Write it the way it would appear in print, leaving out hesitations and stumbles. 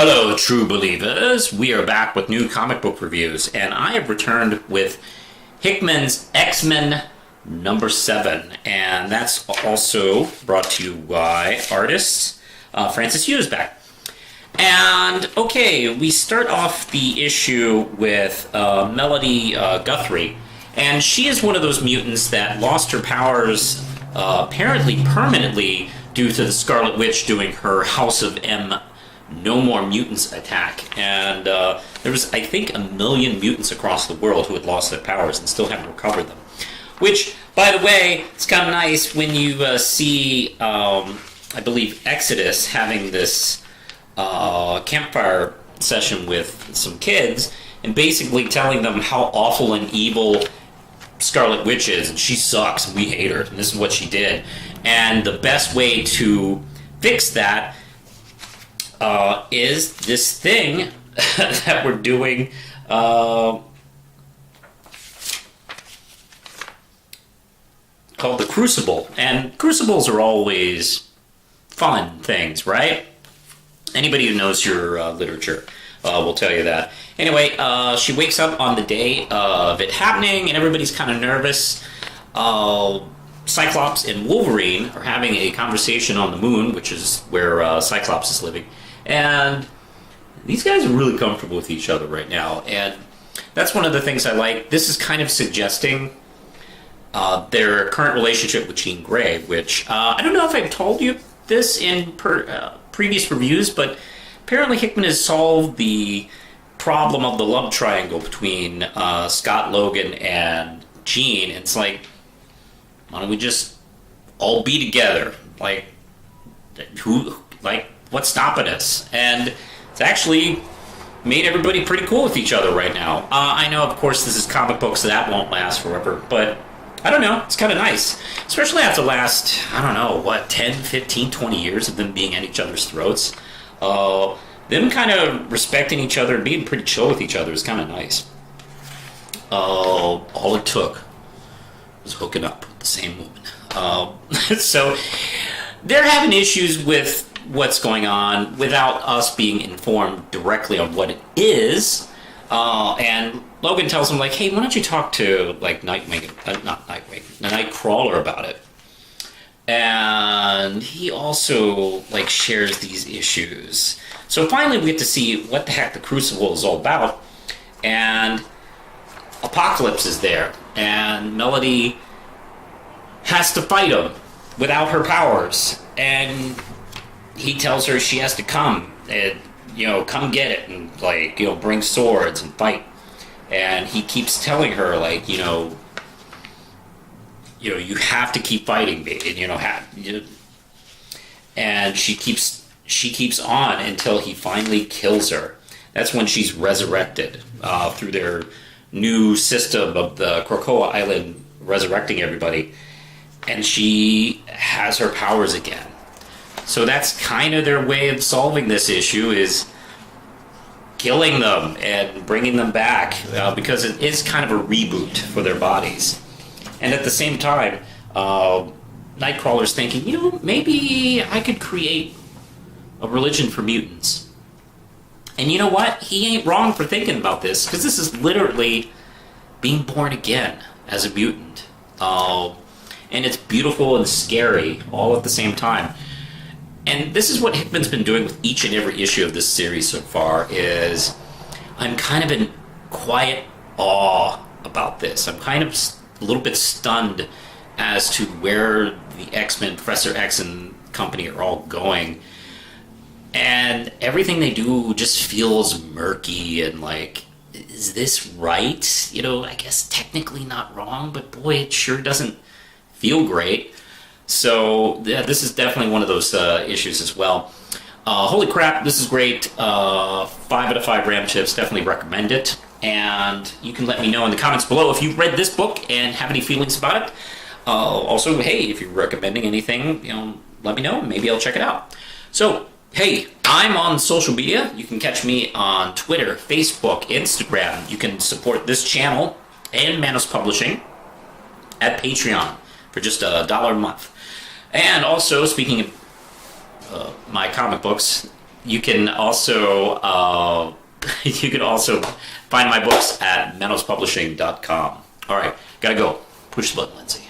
Hello, true believers. We are back with new comic book reviews, and I have returned with Hickman's X-Men #7, and that's also brought to you by artist Francis Huesback. And okay, we start off the issue with Melody Guthrie, and she is one of those mutants that lost her powers apparently permanently due to the Scarlet Witch doing her House of M No More Mutants attack. And there was, I think, 1 million mutants across the world who had lost their powers and still haven't recovered them. Which, by the way, it's kind of nice when you see, I believe, Exodus having this campfire session with some kids and basically telling them how awful and evil Scarlet Witch is, and she sucks, and we hate her, and this is what she did. And the best way to fix that is this thing that we're doing called the Crucible. And Crucibles are always fun things, right? Anybody who knows your literature will tell you that. Anyway, she wakes up on the day of it happening, and everybody's kind of nervous. Cyclops and Wolverine are having a conversation on the moon, which is where Cyclops is living. And these guys are really comfortable with each other right now. And that's one of the things I like. This is kind of suggesting their current relationship with Jean Grey, which I don't know if I've told you this in previous reviews, but apparently Hickman has solved the problem of the love triangle between Scott Logan and Jean. It's like, why don't we just all be together? Like, what's stopping us? And it's actually made everybody pretty cool with each other right now. I know, of course, this is comic books, so that won't last forever, but I don't know, it's kind of nice. Especially after the last, 10, 15, 20 years of them being at each other's throats. Them kind of respecting each other and being pretty chill with each other is kind of nice. All it took was hooking up with the same woman. So they're having issues with what's going on without us being informed directly on what it is. And Logan tells him, like, hey, why don't you talk to, like, Nightcrawler about it? And he also, like, shares these issues. So finally we get to see what the heck the Crucible is all about. And Apocalypse is there. And Melody has to fight him without her powers. And he tells her she has to come and, come get it and, bring swords and fight. And he keeps telling her, you have to keep fighting, and she keeps on until he finally kills her. That's when she's resurrected through their new system of the Krakoa Island resurrecting everybody, and she has her powers again. So that's kind of their way of solving this issue, is killing them and bringing them back, because it is kind of a reboot for their bodies. And at the same time, Nightcrawler's thinking, maybe I could create a religion for mutants. And you know what? He ain't wrong for thinking about this, because this is literally being born again as a mutant. And it's beautiful and scary all at the same time. And this is what Hickman's been doing with each and every issue of this series so far, is I'm kind of in quiet awe about this. I'm kind of a little bit stunned as to where the X-Men, Professor X and company are all going. And everything they do just feels murky and like, is this right? I guess technically not wrong, but boy, it sure doesn't feel great. So yeah, this is definitely one of those issues as well. Holy crap, this is great. 5 out of 5 Ram chips, definitely recommend it. And you can let me know in the comments below if you've read this book and have any feelings about it. Also, hey, if you're recommending anything, let me know. Maybe I'll check it out. So, hey, I'm on social media. You can catch me on Twitter, Facebook, Instagram. You can support this channel and Manos Publishing at Patreon for just $1 a month. And also, speaking of my comic books, You can also you can also find my books at manospublishing.com. All right, gotta go. Push the button, Lindsay.